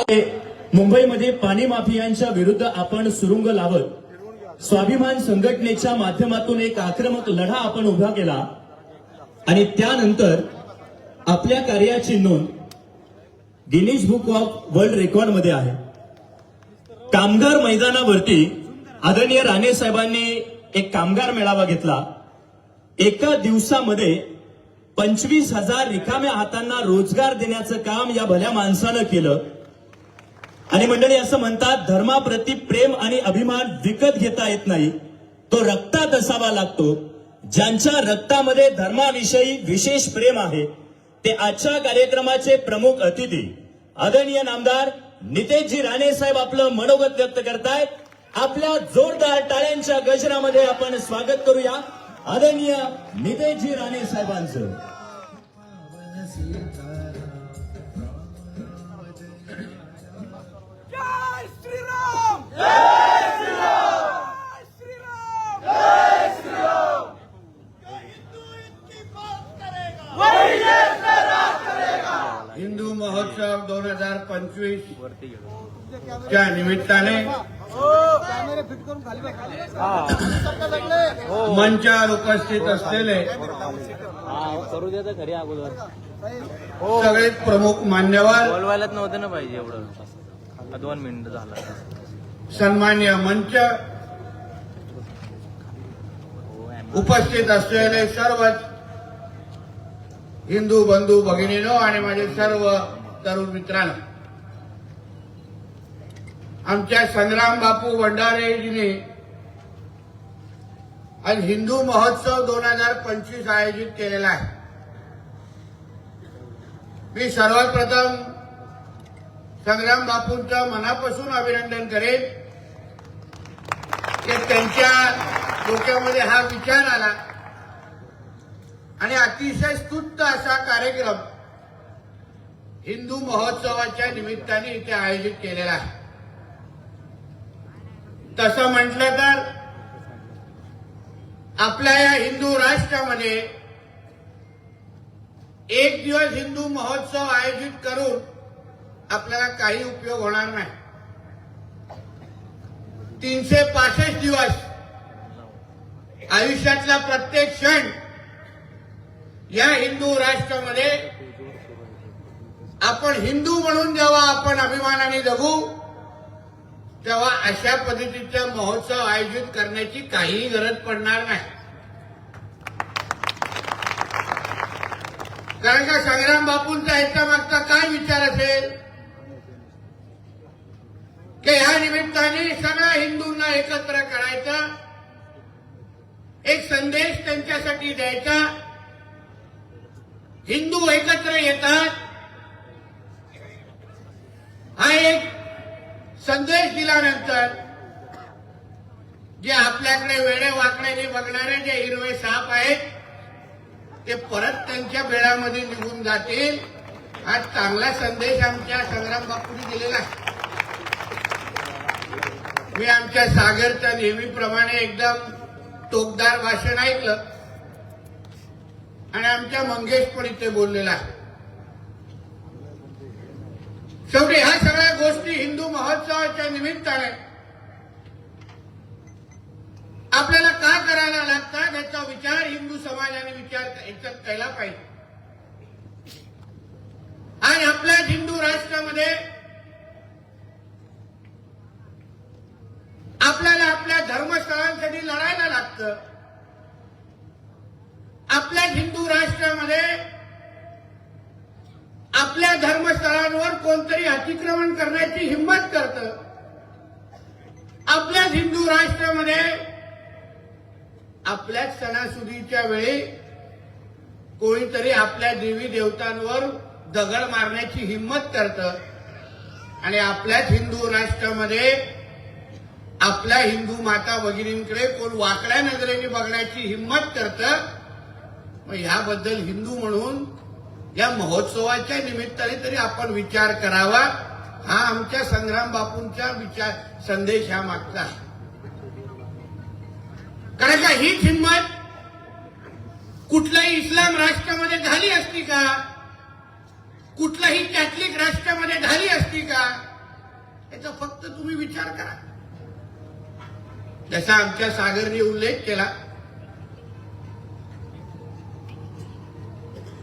मुंबईमध्ये पाणी माफियांच्या विरुद्ध आपण सुरुंग लावत स्वाभिमान संघटनेच्या माध्यमातून एक आक्रमक लढा आपण उभा केला आणि त्यानंतर आपल्या कार्याची नोंद Guinness book of world record मध्ये आहे। कामगार मैदानावरती आदरणीय राणे साहेबांनी एक कामगार मेळावा घेतला। एका दिवसामध्ये 25,000 रिकाम्या हातांना रोजगार देण्याचं काम या भल्या माणसानं केलं। आणि मंडळी असं म्हणतात, धर्माप्रती प्रेम आणि अभिमान विकत घेता येत नाही, तो रक्तात असावा लागतो। ज्यांच्या रक्तामध्ये धर्माविषयी विशेष प्रेम आहे ते आजच्या कार्यक्रमाचे प्रमुख अतिथी आदरणीय नामदार नितेशजी राणे साहेब आपलं मनोगत व्यक्त करतायत। आपल्या जोरदार टाळ्यांच्या गजरामध्ये आपण स्वागत करूया आदरणीय नितेशजी राणे साहेबांचं। जय श्रीराम, जय श्रीराम, जय श्रीराम, जय श्रीराम। हिंदू इनकी बात करेगा, वही देश में राज करेगा। हिंदू महोत्सव 2025 च्या निमित्ताने मंचावर उपस्थित असलेले सगळे प्रमुख मान्यवर, बोलवायलाच नव्हतं ना पाहिजे एवढं, 2 मिनिटं झाला। सन्मान्य मंच, उपस्थित असलेले सर्वच हिंदू बंधू भगिनीनो आणि माझे सर्व तरुण मित्रांनो, आमच्या संग्राम बापू भंडारेजींनी आज हिंदू महोत्सव 2025 आयोजित केलेला आहे। मी सर्वात प्रथम संग्राम बापूंचं मनापासून अभिनंदन करेन की त्यांच्या डोक्यामध्ये हा विचार आला आणि अतिशय स्तुत्य असा कार्यक्रम हिंदू महोत्सवाच्या निमित्ताने इथे आयोजित केलेला आहे। तसं म्हटलं तर आपल्या या हिंदू राष्ट्रामध्ये एक दिवस हिंदू महोत्सव आयोजित करून आपल्याला काही उपयोग होणार नाही। 365 दिवस आयुष्यातला प्रत्येक क्षण या हिंदू राष्ट्रामध्ये आपण हिंदू म्हणून जेव्हा आपण अभिमानाने जगू तेव्हा अशा पद्धतीचा महोत्सव आयोजित करण्याची काहीही गरज पडणार नाही। कारण का संग्राम बापूंचा ह्याच्या मागचा काय विचार असेल की ह्या निमित्ताने सगळ्या हिंदूंना एकत्र करायचा, एक संदेश त्यांच्यासाठी द्यायचा। हिंदू एकत्र येतात हा एक संदेश दिल्यानंतर जे आपल्याकडे वेडे वाकड्याने बघणारे जे हिरवे साप आहेत ते परत त्यांच्या बेडामध्ये निघून जातील। हा चांगला संदेश आमच्या संग्राम बापूंनी दिलेला आहे। मी आमच्या सागरच्या नेहमीप्रमाणे एकदम टोकदार भाषण ऐकलं आणि आमच्या मंगेश पण इथे बोललेला आहे। शेवटी ह्या सगळ्या गोष्टी हिंदू महोत्सवाच्या निमित्ताने आपल्याला का करायला लागतात याचा विचार हिंदू समाजाने याच्यात केला पाहिजे। आणि आपल्या हिंदू राष्ट्रामध्ये आपल्याला आपल्या धर्मस्थळांसाठी लढायला लागतं। आपल्या हिंदू राष्ट्रामध्ये आपल्या धर्मस्थळांवर कोणतरी अतिक्रमण करण्याची हिंमत करतं। आपल्या हिंदू राष्ट्रामध्ये आपल्याच सणासुदीच्या वेळी कोणीतरी आपल्या देवी देवतांवर दगड मारण्याची हिंमत करतं आणि आपल्याच हिंदू राष्ट्रामध्ये आपल्या हिंदू माता भगिनींकडे कोण वाकड्या नजरेने बघण्याची हिंमत करतं। मग ह्याबद्दल हिंदू म्हणून या महोत्सवाच्या निमित्ताने तरी आपण विचार करावा। हा आमच्या संग्राम बापूंचा विचार संदेश हा मागचा आहे। कारण का हीच हिंमत कुठल्याही इस्लाम राष्ट्रामध्ये झाली असती का? कुठल्याही कॅथलिक राष्ट्रामध्ये झाली असती का? याचा फक्त तुम्ही विचार करा. जसा आमच्या सागरने उल्लेख केला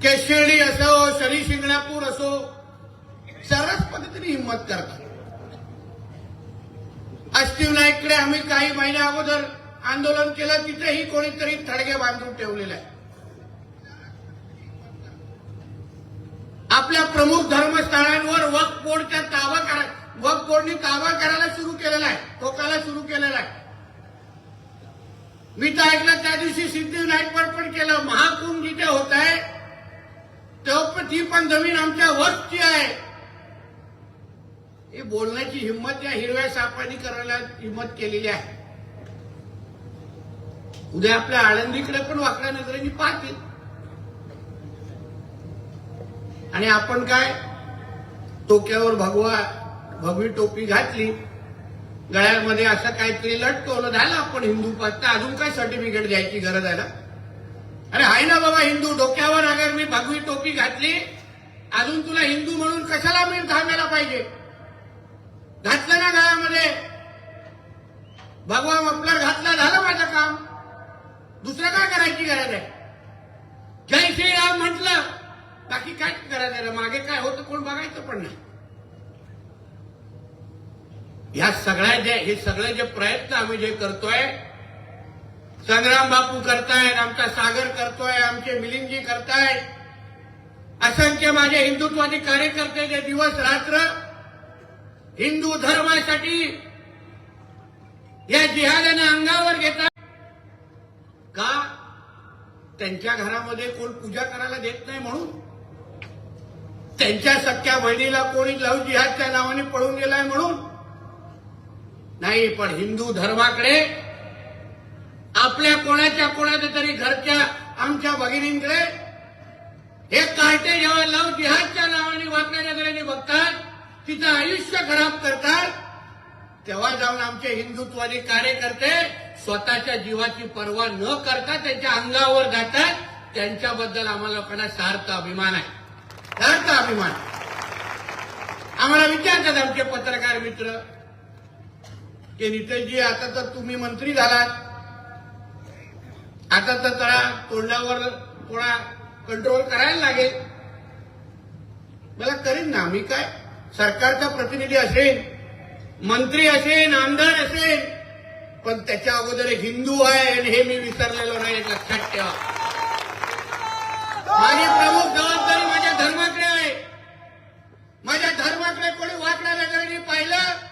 की शिर्डी असो, शनी शिंगणापूर असो, सर्वच पद्धतीने हिंमत करतात. अष्टविनायककडे आम्ही काही महिन्या अगोदर आंदोलन केलं, तिथेही कोणीतरी थडगे बांधून ठेवलेले आहे. आपल्या प्रमुख धर्मस्थळांवर वक्फ बोर्डने ताबा करायला सुरू केलेला आहे, ठोकायला सुरू केलेला आहे. मी तर ऐकलं त्या दिवशी सिद्धिविनायकवर पण केलं. महाकुंभ जिथे होत आहे तेव्हा ती पण जमीन आमच्या वक्फची आहे. ही बोलण्याची हिंमत या हिरव्या सापांनी करायला हिंमत केलेली आहे. उद्या आपल्या आळंदीकडे पण वाकड्या नजरेने पाहतील. आणि आपण काय डोक्यावर भगवी टोपी घातली, गळ्यामध्ये असं काहीतरी लटकवलं, झालं आपण हिंदू पाहता. अजून काय सर्टिफिकेट द्यायची गरज आहे ना? अरे आहे ना बाबा हिंदू. डोक्यावर अगर मी भगवी टोपी घातली, अजून तुला हिंदू म्हणून कशाला मी थांबायला पाहिजे? घातलं ना गळ्यामध्ये भगवा मफलर घातला, झालं माझं काम. दुसरं काय करायची गरज आहे? जय श्रीराम म्हटलं, बाकी काय करायचं? मागे काय होतं कोण बघायचं पण नाही. या हे सगळे जे प्रयत्न आम्ही जे करतोय, संग्राम बापू करतायत, आमचा सागर करतोय, आमचे मिलिंदजी करतायत, असंख्य माझे हिंदुत्वादी कार्यकर्ते जे दिवस रात्र हिंदू धर्मासाठी या जिहादाने अंगावर घेतात. का? त्यांच्या घरामध्ये कोण पूजा करायला देत नाही म्हणून? त्यांच्या सख्या बहिणीला कोणी लव्ह जिहादच्या नावाने पळून गेलाय म्हणून? नाही, पण हिंदू धर्माकडे, आपल्या कोणाच्या तरी घरच्या आमच्या भगिनींकडे हे कार्टे जेव्हा लव्ह जिहादच्या नावाने वाकड्या नजरेने बघतात, तिचं आयुष्य खराब करतात, तेव्हा जाऊन आमचे हिंदुत्वादी कार्यकर्ते स्वतःच्या जीवाची पर्वा न करता त्यांच्या अंगावर जातात. त्यांच्याबद्दल आम्हाला लोकांना सार्थ अभिमान आहे, सार्थ अभिमान. आम्हाला विचारतात आमचे पत्रकार मित्र की नितेशजी, आता तर तुम्ही मंत्री झालात, आता तर तोंडावर थोडा कंट्रोल करायला लागेल. मला करीन ना, मी काय सरकारचा प्रतिनिधी असेल, मंत्री असेल, आमदार असेल, पण त्याच्या अगोदर एक हिंदू आहे आणि हे मी विसरलेलो नाही, एक लक्षात ठेवा. माझी प्रमुख जबाबदारी माझ्या धर्माकडे आहे. माझ्या धर्माकडे कोणी वाकड्या नजरेने पाहिलं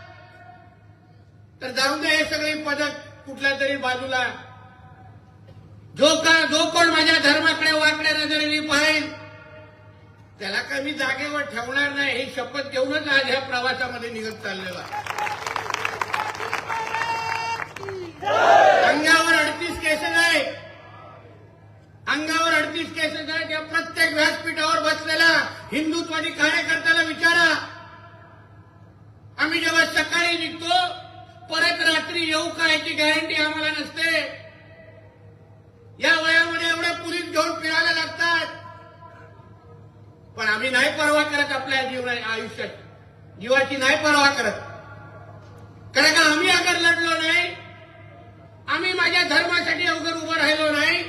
तर जाऊन दे हे सगळी पदक कुठल्या तरी बाजूला. जो कोण माझ्या धर्माकडे वाकड्या नजरेने पाहिल त्याला काय मी जागेवर ठेवणार नाही, ही शपथ घेऊनच आज ह्या प्रवासामध्ये निघत चाललेला आहे. अंगावर 38 केसेस आहे, अंगावर 38 केसेस आहे. त्या प्रत्येक व्यासपीठावर बसलेला हिंदुत्वादी कार्यकर्त्याला विचारा, आम्ही जेव्हा सकाळी निघतो परत रात्री येऊ का याची गॅरंटी आम्हाला नसते. या वयामध्ये एवढे पोलीस घेऊन फिरायला लागतात, पण आम्ही नाही पर्वा करत आपल्या आयुष्यात, जीवाची नाही पर्वा करत. कारण का आम्ही अगर लढलो नाही, आम्ही माझ्या धर्मासाठी अवघड उभं राहिलो नाही,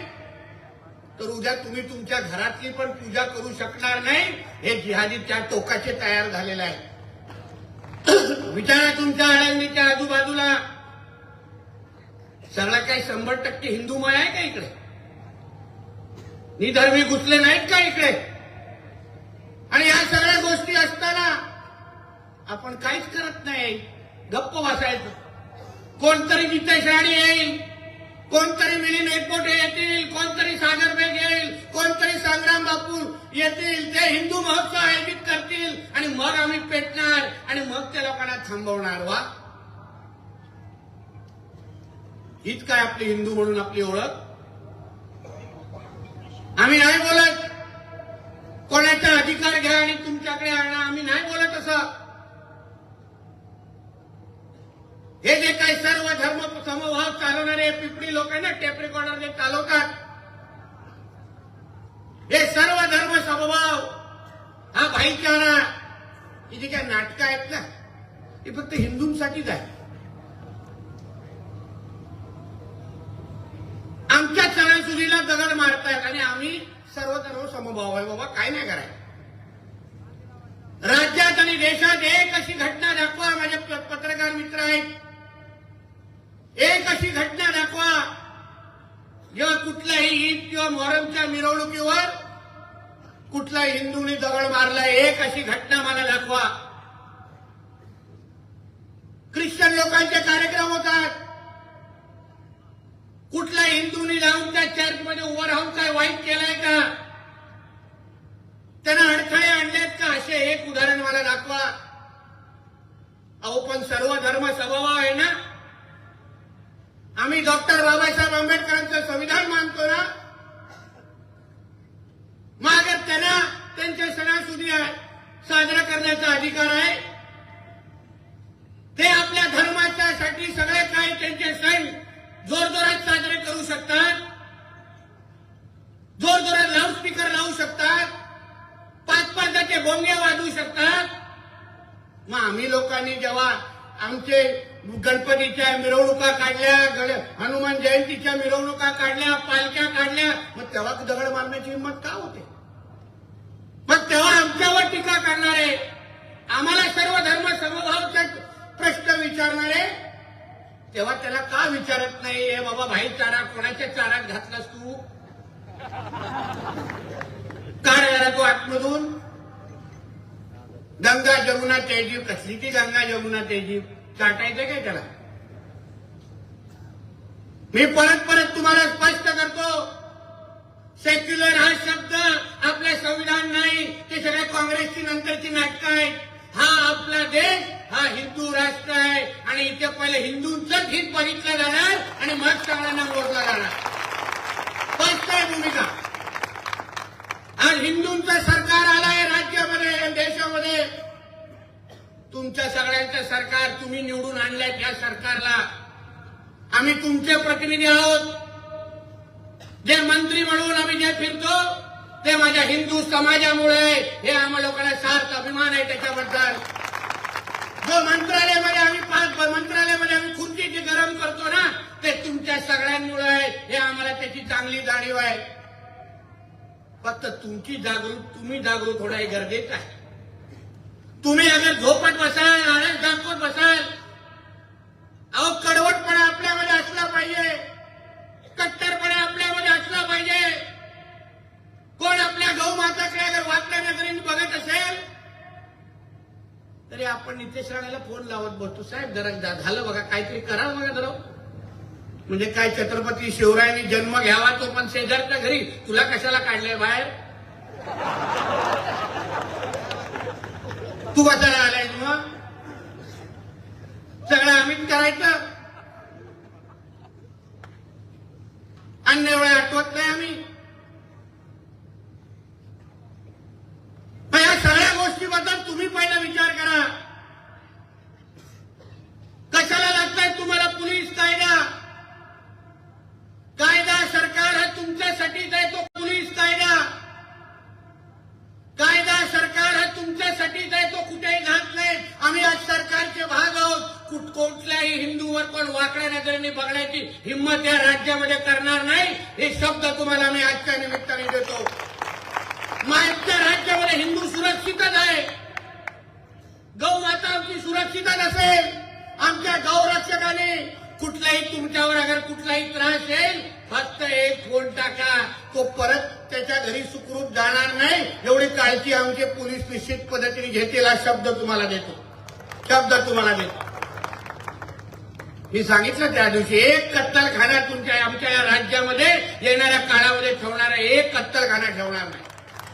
तर उद्या तुम्ही तुमच्या घरातली पण पूजा करू शकणार नाही. हे जिहादी त्या टोकाचे तयार झालेलं आहे. विचारा तुमच्या आळंदीच्या आजूबाजूला सगळं काही 100% हिंदूमय आहे का इकडे? निधर्मी घुसले नाहीत का इकडे? आणि या सगळ्या गोष्टी असताना आपण काहीच करत नाही, गप्प बसायचं. कोणतरी नितेश राणे येईल, कोणतरी मिलिंद एकबोटे येतील, कोणतरी सागर बेग येईल, कोणतरी संग्राम बापू येतील, ते हिंदू महोत्सव आयोजित करतील आणि मग आम्ही पेटणार आणि मग त्या लोकांना थांबवणार. वा, हीच काय आपली हिंदू म्हणून आपली ओळख? आम्ही नाही बोलत कोणाचा अधिकार घ्या आणि तुमच्याकडे आणा, आम्ही नाही बोलत असं. हे जे काही सर्व धर्म समभाव चालवणारे पिपडी लोक आहे ना, टेप रेकॉर्डर जे चालवतात, हे सर्व धर्म समभाव, हा भाईचारा, ही जी काही नाटकं आहेत ना, हे फक्त हिंदूंसाठीच आहे. आमच्या सणासुदीला दगड मारतायत आणि आम्ही सर्व धर्म समभाव आहे. बाबा काय नाही करायचं. राज्यात आणि देशात एक अशी घटना दाखवा, माझे पत्रकार मित्र आहेत, एक अशी घटना दाखवा जेव्हा कुठल्याही ईद किंवा मोहरमच्या मिरवणुकीवर कुठल्याही हिंदूंनी दगड मारलाय. एक अशी घटना मला दाखवा. ख्रिश्चन लोकांचे कार्यक्रम होतात, कुठल्या हिंदूंनी जाऊन त्या चर्चमध्ये उभं राहून काय वाईट केलंय का, त्यांना अडथळे आणलेत का, असे एक उदाहरण मला दाखवा. अहो पण सर्व धर्म समभाव आहे ना. आम्ही डॉक्टर बाबासाहेब आंबेडकरांचं संविधान मानतो ना. मग अगर त्यांना त्यांचे सणासुदी साजरा करण्याचा अधिकार आहे, ते आपल्या धर्माच्यासाठी सगळे काही त्यांचे सण जोरजोरात साजरे करू शकतात, जोरजोरात लाऊडस्पीकर लावू शकतात, 5-5 बोंगे वाजवू शकतात. मग आम्ही लोकांनी जेव्हा आमचे गणपतीच्या मिरवणुका काढल्या, हनुमान जयंतीच्या मिरवणुका काढल्या, पालख्या काढल्या, मग तेव्हा दगड मारण्याची हिंमत का होते? मग तेव्हा आमच्यावर टीका करणारे, आम्हाला सर्व धर्म समभावाचा प्रश्न विचारणारे, तेव्हा त्याला का विचारत नाही, हे बाबा भाईचारा कोणाच्या चारात घातलास तू, काढ जरा तू आतमधून. गंगा जमुना तेजीब, कसली ती गंगा जमुना तेजीब, चाटायचं काय त्याला? मी परत तुम्हाला स्पष्ट करतो, सेक्युलर हा शब्द आपल्या संविधान नाही, ते सगळ्या काँग्रेसची नंतरची नाटकं आहेत. हा आपला देश, हा हिंदू राष्ट्र आहे आणि इथे पहिले हिंदूंचंच हित बघितलं जाणार आणि मग सगळ्यांना मोडला जाणार. स्पष्ट आहे भूमिका. आज हिंदूंचं सरकार आलंय राज्यामध्ये, देशामध्ये. तुमच्या सगळ्यांचं सरकार तुम्ही निवडून आणलंय. त्या सरकारला आम्ही तुमचे प्रतिनिधी आहोत. जे मंत्री म्हणून आम्ही जे फिरतो ते माझ्या हिंदू समाजामुळे, हे आम्हा लोकांना सार्थ अभिमान आहे त्याच्याबद्दल. जो मंत्रालयामध्ये आम्ही खुर्ची जी गरम करतो ना, ते तुमच्या सगळ्यांमुळे आहे, हे आम्हाला त्याची चांगली जाणीव आहे. फक्त तुम्ही जागृत होणं हे गरजेचं आहे. तुम्ही अगर झोपत बसाल, आळस दाखवत बसाल, अहो कडवटपणा आपल्यामध्ये असला पाहिजे, कट्टरपणा आपल्यामध्ये असला पाहिजे. कोण आपल्या गौमाताकडे अगर वाटल्या नजरेने बघत असेल तरी आपण नितेश राणेला फोन लावत बसतो, साहेब जरा झालं बघा, काहीतरी करा बघा जरा. म्हणजे काय छत्रपती शिवरायांनी जन्म घ्यावा तो पण शेजारच्या घरी, तुला कशाला काढलंय बाहेर, तू कशाला आलाय? मग सगळं आम्हीच करायचं. अन्य वेळ आठवत नाही आम्ही. या सगळ्या गोष्टीबद्दल तुम्ही पहिला विचार करा. कशाला लागताय तुम्हाला पोलीस कायदा? कायदा सरकार हा तुमच्यासाठीच आहे, तो पोलीस कायदा. कायदा सरकार हा तुमच्यासाठीच आहे, तो कुठेही घात नाही. आम्ही आज सरकारचे भाग आहोत. कुठल्याही हिंदूवर कोण वाकड्या नजरेने बघण्याची हिंमत या राज्यामध्ये करणार नाही. हे शब्द तुम्हाला मी आजच्या निमित्ताने देतो. आजच्या राज्यामध्ये हिंदू सुरक्षितच आहे. गौमाता आमची सुरक्षितच असेल. आमच्या गौरक्षकाने कुठलाही तुमच्यावर अगर कुठलाही त्रास येईल, फक्त एक फोन टाका, तो परत त्याच्या घरी सुखरूप जाणार नाही, एवढी काळजी आमचे पोलीस निश्चित पद्धतीने घेतील. हा शब्द तुम्हाला देतो. मी सांगितलं त्या दिवशी, एक कत्तलखाना आमच्या या राज्यामध्ये येणाऱ्या काळामध्ये ठेवणारा एक कत्तलखाना ठेवणार नाही.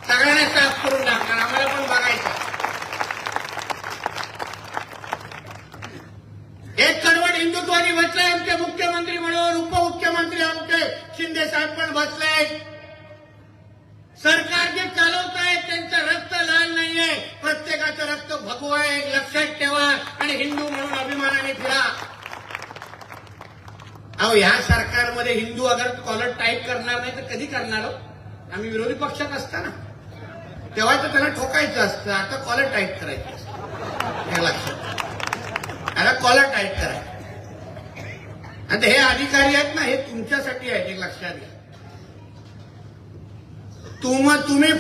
सगळ्यांना साफ करून टाकणार. आम्हाला पण बघायचं. एक कडवट हिंदुत्वादी बसलाय आमचे मुख्यमंत्री म्हणून, उपमुख्यमंत्री आमचे शिंदे साहेब पण बसले. सरकार जे चालवत आहे त्यांचं रक्त लाल नाहीये, प्रत्येकाचं रक्त भगवं आहे. लक्षात ठेवा आणि हिंदू म्हणून अभिमानाने फिरा. अहो ह्या सरकारमध्ये हिंदू अगर कॉलर टाईप करणार नाही तर कधी करणार? आम्ही विरोधी पक्षात असताना तेव्हा तर त्यांना ठोकायचं असतं, आता कॉलर टाईप करायचं असतं. हे लक्षात. कॉलर टाईट करायचा. आता हे अधिकारी आहेत ना, हे तुमच्यासाठी आहेत, एक लक्षात घ्या. तुम्ही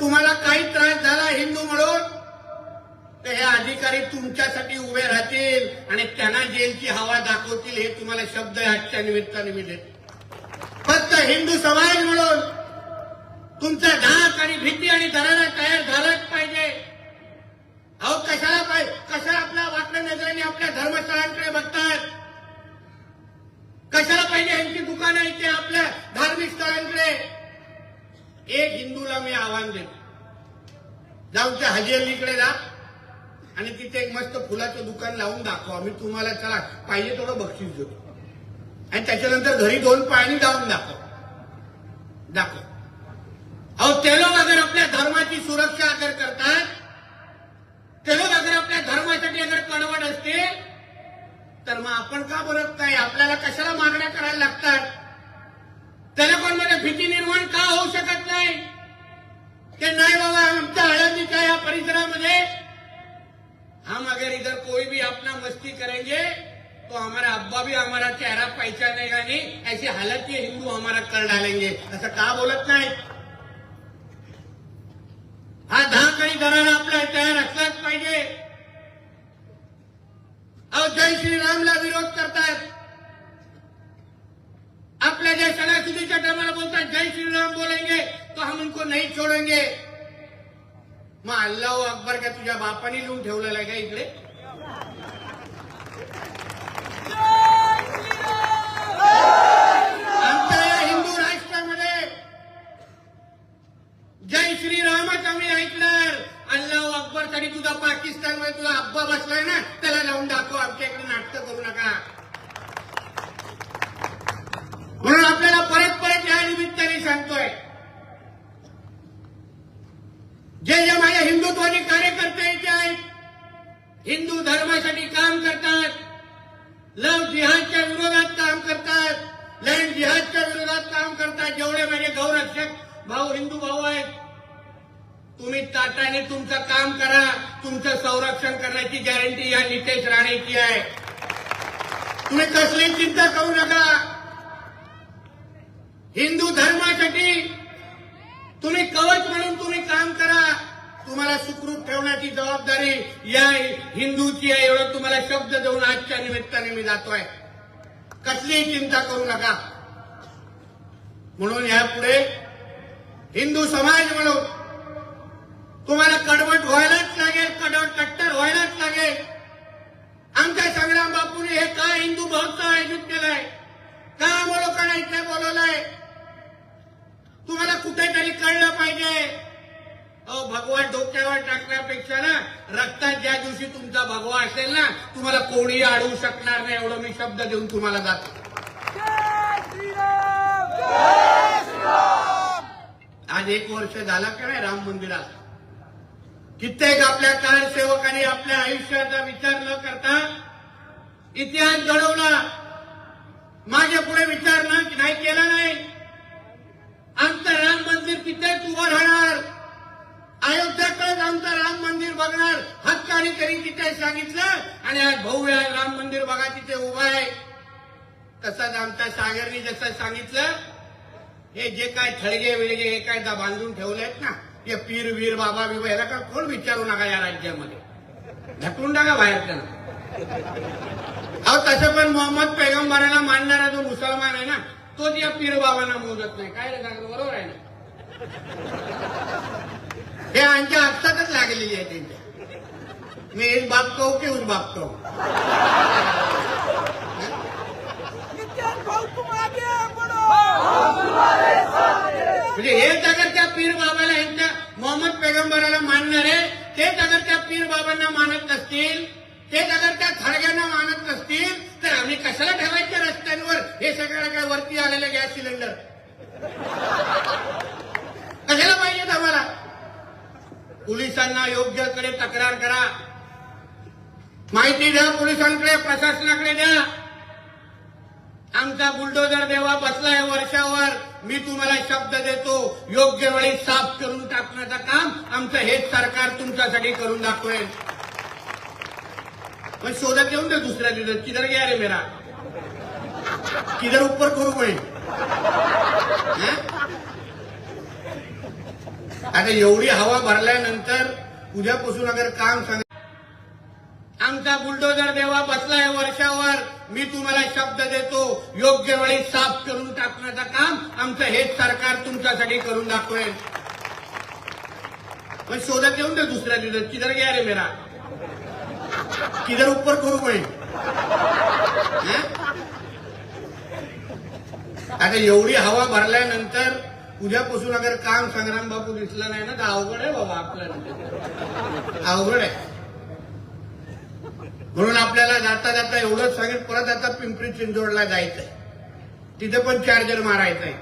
तुम्हाला काही त्रास झाला हिंदू म्हणून, तर हे अधिकारी तुमच्यासाठी उभे राहतील आणि त्यांना जेलची हवा दाखवतील. हे तुम्हाला शब्द आजच्या निमित्ताने मी देतो. फक्त हिंदू समाज म्हणून तुमचा धाक आणि भीती आणि दरारा तयार झालाच पाहिजे. अहो कशाला आपल्या वाकड्या नजरेने आपल्या धर्मस्थळांकडे बघतात? कशाला पाहिजे यांची दुकानं इथे आपल्या धार्मिक स्थळांकडे? एक हिंदूला मी आव्हान देतो, जाऊन त्या हाजी अलीकडे जा आणि तिथे एक मस्त फुलाचं दुकान लावून दाखवा. मी तुम्हाला चला पाहिजे थोडं बक्षीस देतो आणि त्याच्यानंतर घरी 2 पायांनी जाऊन दाखव. अहो ते लोक अगर आपल्या धर्माची सुरक्षा अगर करतात, ते लोक अगर आपल्या धर्मासाठी अगर कडवट असते, तर मग आपण का बोलत नाही? आपल्याला कशाला मागण्या करायला लागतात? त्या लोकांमध्ये भीती निर्माण का होऊ शकत नाही? ते नाही बाबा, आमच्या आळंदीच्या या परिसरामध्ये हम अगर इधर कोई भी अपना मस्ती करेंगे तो हमारा अब्बा भी हमारा चेहरा पहचानेगा नहीं, ऐसी हालत ये हिंदू हमारा कर डालेंगे. असं का बोलत नाही? हा धाक आणि दरारा आपल्या तयार असलाच पाहिजे. अहो जय श्रीरामला विरोध करतात, आपल्या जय सणासुदीच्या टायमाला बोलतात जय श्रीराम बोलेंगे तो हम उनको नहीं छोड़ेंगे. मग अल्लाह अकबर का तुझ्या बापाने लिहून ठेवलेला आहे का इकडे? आमच्या या हिंदू राष्ट्रामध्ये जय श्रीरामच आम्ही ऐकणार. अल्लाह अकबर साठी तुझा पाकिस्तानमध्ये तुझा अब्बा बसलाय ना, त्याला जाऊन दाखव. आमच्या इकडे नाटकं करू नका. म्हणून आपल्याला परत या निमित्ताने सांगतोय, जे माझ्या हिंदुत्वादी कार्यकर्ते इथे आहेत, हिंदू धर्मासाठी काम करतात, लव्ह जिहादच्या विरोधात काम करतात, लँड जिहादच्या विरोधात काम करतात, जेवढे माझे गौरक्षक भाऊ हिंदू भाऊ आहेत, तुम्ही ताटाने तुमचं काम करा. तुमचं संरक्षण करण्याची गॅरंटी या नितेश राणेची आहे. तुम्ही कसली चिंता करू नका. हिंदू धर्मासाठी तुम्ही कवच म्हणून तुम्ही काम करा. तुम्हाला सुखरूप ठेवण्याची जबाबदारी या हिंदूची आहे, एवढं तुम्हाला शब्द देऊन आजच्या निमित्ताने मी जातोय. कसलीही चिंता करू नका. म्हणून यापुढे हिंदू समाज म्हणून तुम्हाला कडवट व्हायलाच लागेल, कट्टर व्हायलाच लागेल. आमच्या संग्राम बापूंनी हे का हिंदू महोत्सव आयोजित केलाय? का आम्हा लोकांना इथे बोलवलंय? तुम्हाला कुठेतरी कळलं पाहिजे. अहो भगवा डोक्यावर टाकण्यापेक्षा ना, रक्तात ज्या दिवशी तुमचा भगवा असेल ना, तुम्हाला कोणीही अडवू शकणार नाही, एवढं मी शब्द देऊन तुम्हाला जातो. आज 1 वर्ष झालं का नाही राम मंदिरात? कित्येक आपल्या कारसेवकांनी आपल्या आयुष्याचा विचार न करता इतिहास घडवला, मागे पुढे विचार नाही केला नाही. आमचं राम मंदिर तिथेच उभं राहणार, अयोध्याकडेच आमचं राम मंदिर बघणार, हक्काने तरी तिथे सांगितलं. आणि आज भव्य राम मंदिर बघा तिथे उभं आहे. तसंच आमच्या सागरनी जसं सांगितलं, हे जे काय थळगे विळगे हे काय बांधून ठेवले आहेत ना, हे पीर वीर बाबा बिबा याला का कोण विचारू नका या राज्यामध्ये, ढकलून टाका बाहेर त्यांना. अहो तसं पण मोहम्मद पैगंबराला मानणारा जो मुसलमान आहे ना, तोच या पीर बाबांना मोजत नाही. काय रे सांगतो, बरोबर आहे ना? हे आमच्या हक्कातच लागलेली आहे त्यांच्या. मी एक बाप कहू की उस बाप कहू. म्हणजे हेच अगर त्या पीर बाबाला यांच्या मोहम्मद पैगंबराला मानणारे तेच अगर त्या पीर बाबांना मानत नसतील, तेच अगर त्या थडग्यांना मानत नसतील, तर आम्ही कशाला ठेवायच्या रस्त्यांवर हे सगळं काय वरती आलेले गॅस सिलेंडर? कशाला पाहिजेत आम्हाला? पोलिसांना योग्यकडे तक्रार करा, माहिती द्या पोलिसांकडे, प्रशासनाकडे द्या. आमचा बुलडोजर देवा बसलाय वर्षावर. मी तुम्हाला शब्द देतो, योग्य वेळी साफ करून टाकण्याचं काम आमचं हेच सरकार तुमच्यासाठी करून दाखवेल. पण शोधत येऊन दे दुसऱ्या दिवस किधर गया रे मेरा, किधर ऊपर करू मैं. आता एवढी हवा भरल्यानंतर उद्यापासून अगर काम सांग, आमचा बुलडोजर देवा बसलाय वर्षावर, मी तुम्हाला शब्द देतो योग्य वेळी साफ करून टाकण्याचं काम आमचं हेच सरकार तुमच्यासाठी करून दाखवेल. पण शोधत येऊन दे दुसऱ्या दिवस किधर गया रे मेरा, किधर ऊपर करू मैं. आता एवढी हवा भरल्यानंतर उद्यापासून अगर काम संग्राम बापू दिसला नाही ना तर अवघड आहे बाबा, आपल्याला अवघड आहे. म्हणून आपल्याला जाता जाता एवढंच सांगेल, परत आता पिंपरी चिंचवडला जायचंय, तिथे पण चार्जर मारायचंय.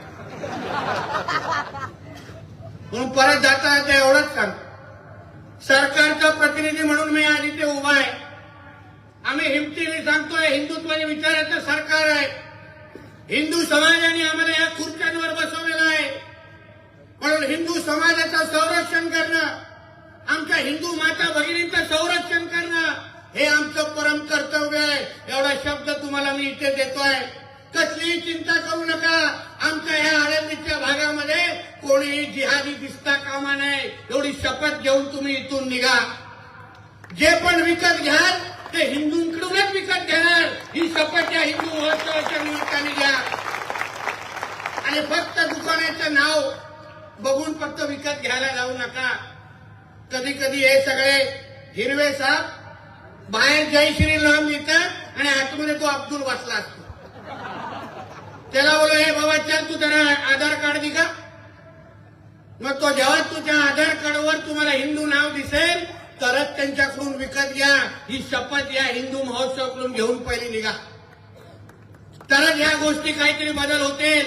म्हणून परत जाता जाता एवढंच सांग, सरकारचा प्रतिनिधी म्हणून मी आज इथे उभा आहे. आम्ही हिमतीने सांगतोय हिंदुत्वाने विचाराचं सरकार आहे. हिंदू समाजाने आम्हाला या खुर्च्यांवर बसवलेलं आहे. म्हणून हिंदू समाजाचं संरक्षण करणं, आमच्या हिंदू माता भगिनींचं संरक्षण करणं हे आमचं परम कर्तव्य आहे. एवढा शब्द तुम्हाला मी इथे देतोय. कसलीही चिंता करू नका. आमच्या या आळंदीच्या भागामध्ये कोणीही जिहादी दिसता कामा नये, एवढी शपथ घेऊन तुम्ही इथून निघा. जे पण विकत घ्याल ते हिंदूंकडूनच विकत घेणार, ही शपथ या हिंदू महोत्सवाच्या निमित्ताने घ्या. आणि फक्त दुकानाचं नाव बघून फक्त विकत घ्यायला जाऊ नका. कधी कधी हे सगळे हिरवे साप बाहेर जय श्रीराम लिहितात आणि आतमध्ये तो अब्दुल बसला असतो. त्याला बोलो हे बाबा चल तू जरा आधार कार्ड दिखा. मग तो जेव्हा तुझ्या आधार कार्डवर तुम्हाला हिंदू नाव दिसेल तरच त्यांच्याकडून विकत घ्या. ही शपथ या हिंदू महोत्सवाकडून घेऊन पहिली निघा, तरच या गोष्टी काहीतरी बदल होतील.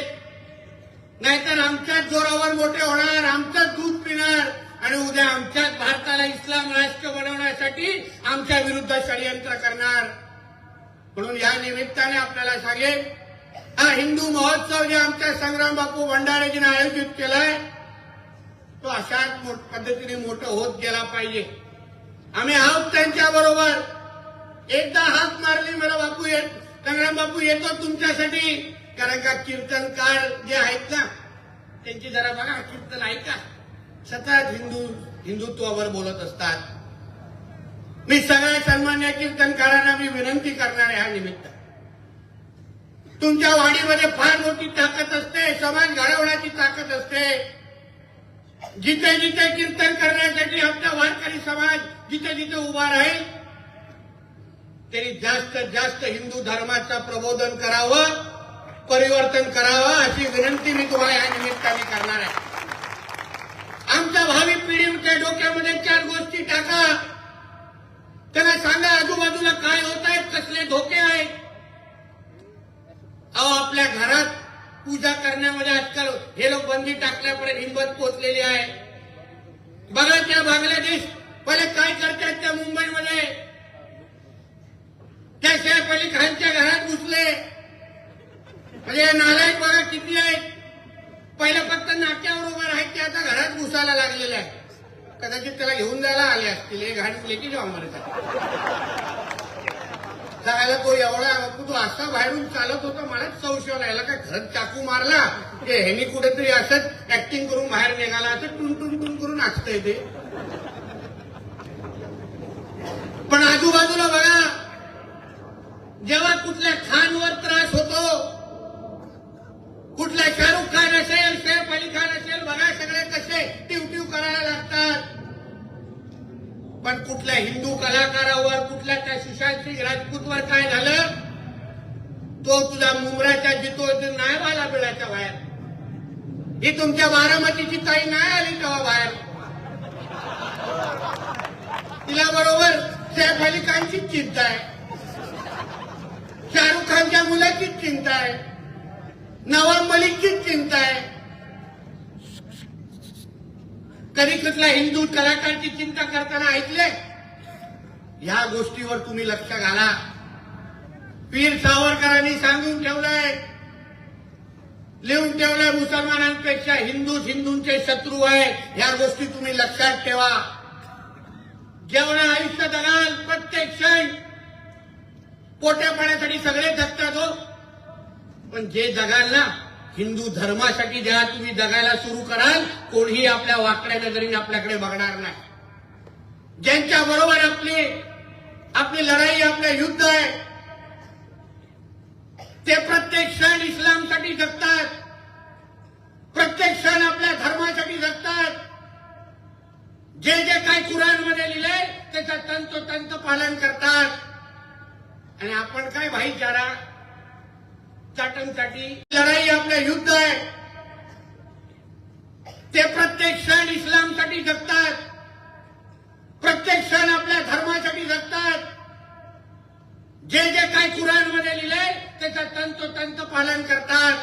नाहीतर आमच्याच जोरावर मोठे होणार, आमचंच दूध पिणार आणि उद्या आमच्याच भारताला इस्लाम राष्ट्र बनवण्यासाठी आमच्या विरुद्ध षडयंत्र करणार. म्हणून या निमित्ताने आपल्याला सांगेल, हा हिंदू महोत्सव जे आमच्या संग्राम बापू भंडारेजीने आयोजित केलाय तो अशाच पद्धतीने मोठं होत गेला पाहिजे. आम्ही आहोत त्यांच्या बरोबर. एकदा हाक मारली मला बापू संग्राम बापू येतो तुमच्यासाठी. कारण का कीर्तनकार जे आहेत ना त्यांची जरा बघा कीर्तन ऐका, सतत हिंदुत्वावर बोलत असतात. मी सगळ्या सन्मान्य कीर्तनकारांना मी विनंती करणार आहे, हा निमित्त तुमच्या वाडीमध्ये फार मोठी ताकद असते, समाज घडवण्याची ताकद असते. जिथे जिथे कीर्तन करण्यासाठी आमचा वारकरी समाज जिथे जिथे उभा राहील त्यांनी जास्तीत जास्त हिंदू धर्माचं प्रबोधन करावं, परिवर्तन करावं अशी विनंती मी तुम्हाला या निमित्ताने करणार आहे. आमच्या भावी पिढीच्या डोक्यामध्ये 4 गोष्टी टाका. त्यांना सांगा आजूबाजूला काय होत आहेत, कसले धोके आहेत. अहो आपल्या घरात पूजा करण्यामध्ये आजकाल हे लोक बंदी टाकल्यापर्यंत हिंमत पोचलेली आहे. बघा त्या बांगलादेश पहिले काय करतात त्या मुंबईमध्ये, त्या सैफ अली खानच्या घरात घुसले. म्हणजे नालायक बघा किती आहेत. पहिलं फक्त नाक्यावर उभं राहायचे, आता घरात घुसायला लागलेले आहे. कदाचित त्याला घेऊन जायला आले असतील, हे घाट लेकी जाऊ जायला तो एवढा तू असा बाहेरून चालत होता, मलाच संशय याला काय घरात चाकू मारला की ह्यानी कुठेतरी असंच ऍक्टिंग करून बाहेर निघाला, असं टून टून टून करून असतंय ते. पण आजूबाजूला बघा, जेव्हा कुठल्या खानवर त्रास होतो, कुठला शाहरुख खान असेल, सैफ अली खान असेल, बघा सगळे कसे टिवटिव करायला लागतात. पण कुठल्या हिंदू कलाकारावर, कुठल्या त्या सुशांत सिंग राजपूतवर काय झालं, तो तुझा मुंबऱ्याच्या जितो नाही आला बिळाच्या बाहेर. ही तुमच्या बारामतीची ताई नाही आली तेव्हा बाहेर. तिला बरोबर सैफ अली खानचीच चिंता आहे, शाहरुख खानच्या मुलाचीच चिंता आहे, नवाब मलिकचीच चिंता आहे. कधी कुठल्या हिंदू कलाकारची चिंता करताना ऐकले? या गोष्टीवर तुम्ही लक्ष घाला. वीर सावरकरांनी सांगून ठेवलंय, लिहून ठेवलंय, मुसलमानांपेक्षा हिंदूंचे शत्रू आहे. या गोष्टी तुम्ही लक्षात ठेवा. जेवढं आयुष्य जगाल प्रत्येक क्षण पोट्या पाण्यासाठी सगळे जगतात हो, पण जे जगाल ना हिंदू धर्मासाठी जेव्हा तुम्ही जगायला सुरू कराल, कोणीही आपल्या वाकड्या नजरेने आपल्याकडे बघणार नाही. ज्यांच्या बरोबर आपली लढाई, आपलं युद्ध आहे, ते प्रत्येक क्षण इस्लामसाठी जगतात, प्रत्येक क्षण आपल्या धर्मासाठी जगतात. जे जे काय कुराणमध्ये लिहिलंय त्याचं तंतोतंत पालन करतात. आणि आपण काय भाईचारा चाटणसाठी लढाई, आपलं युद्ध आहे, ते प्रत्येक क्षण इस्लामसाठी जगतात, प्रत्येक क्षण आपल्या धर्मासाठी जगतात. जे जे काय कुराणमध्ये लिहिलंय त्याचं तंतोतंत पालन करतात.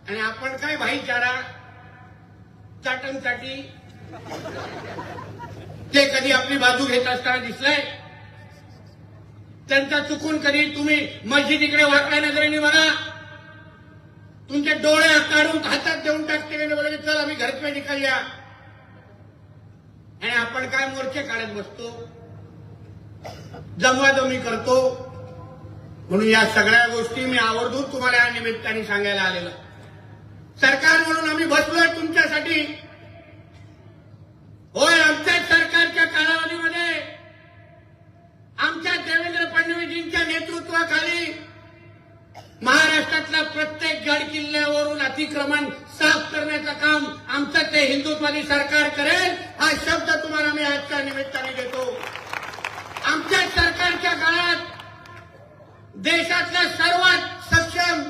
आणि आपण काय भाईचारा चाटणसाठी ते कधी आपली बाजू घेत असताना दिसलंय? त्यांचा चुकून कधी तुम्ही मस्जिदीकडे वाकड्या नजरेने बघा, तुमचे डोळे काढून हातात देऊन टाकते, बोलले चल आम्ही घर पे निघूया. आणि आपण काय मोर्चे काढत बसतो, जमवाजमी करतो. म्हणून या सगळ्या गोष्टी मी आवर्जून तुम्हाला या निमित्ताने सांगायला आलेलो. सरकार म्हणून आम्ही बसलोय तुमच्यासाठी. होय, आमच्याच सरकारच्या कालावधीमध्ये आमच्या देवेंद्र फडणवीसजींच्या नेतृत्वाखाली महाराष्ट्रातल्या प्रत्येक गड किल्ल्यावरून अतिक्रमण साफ करण्याचं काम आमचं ते हिंदुत्ववादी सरकार करेल, हा शब्द तुम्हाला मी आजच्या निमित्ताने देतो. आमच्या सरकारच्या काळात देशातला सर्वात सक्षम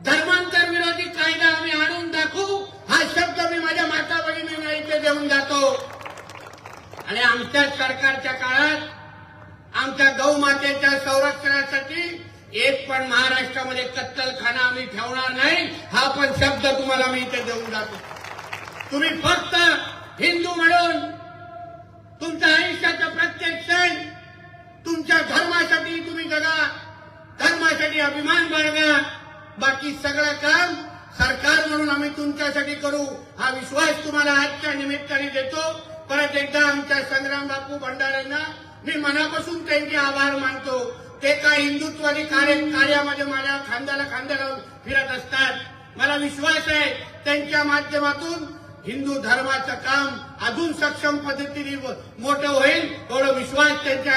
धर्मांतर विरोधी कायदा आम्ही आणून दाखवू, हा शब्द मी माझ्या माता भगिनींना इथे देऊन जातो. आणि आमच्या सरकारच्या काळात आमच्या गौमातेच्या संरक्षणासाठी एक पण महाराष्ट्रामध्ये कत्तलखाना आम्ही ठेवणार नाही, हा पण शब्द तुम्हाला मी इथे देऊन जातो. तुम्ही फक्त हिंदू म्हणून तुमच्या आयुष्याचा प्रत्येक क्षण तुमच्या धर्मासाठी तुम्ही जगा, धर्मासाठी अभिमान बाळगा. बाकी सगळं काम सरकार म्हणून आम्ही तुमच्यासाठी करू, हा विश्वास तुम्हाला आजच्या निमित्ताने देतो. परत एकदा आमच्या संग्राम बापू भंडारेंना मी मनापासून त्यांचे आभार मानतो. ते काय हिंदुत्वादी कार्यामध्ये माझ्या खांद्याला फिरत असतात. मला विश्वास आहे त्यांच्या माध्यमातून हिंदू धर्माचं काम अजून सक्षम पद्धतीने मोठं होईल, एवढा विश्वास त्यांच्या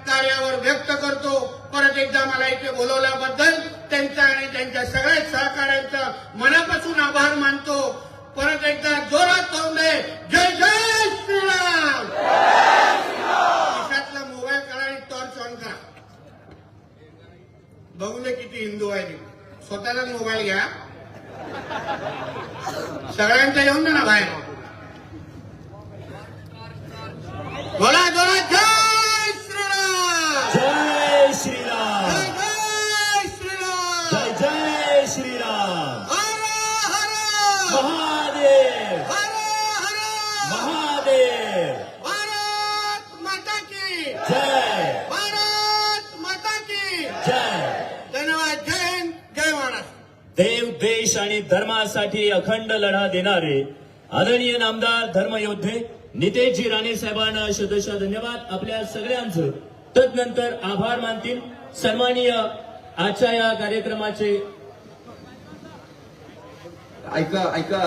कार्यावर व्यक्त करतो. परत एकदा मला इथे बोलवल्याबद्दल त्यांचा आणि त्यांच्या सगळ्या सहकाऱ्यांचा मनापासून आभार मानतो. परत एकदा जोरात होऊन दे, जय जय श्रीराम. खिशातला मोबाईल काढा आणि टॉर्च ऑन करा, बघू दे किती हिंदू आहे. स्वतःचा मोबाईल घ्या, सगळ्यांचा येऊन दे ना बाहेर. बोला जोरात, जय श्रीराम, जय श्रीराम, जय श्रीराम, जय जय श्रीराम. हर हर महादेव, हर हर महादेव. भारत माता की जय, भारत माता की जय. धन्यवाद. जय हिंद, जय महाराष्ट्र. देव, देश आणि धर्मासाठी अखंड लढा देणारे आदरणीय नामदार धर्मयोद्धे नितेशजी राणे साहेबांना शतशः धन्यवाद. आपल्या सगळ्यांचं तदनंतर आभार मानतील सन्माननीय आजच्या या कार्यक्रमाचे ऐका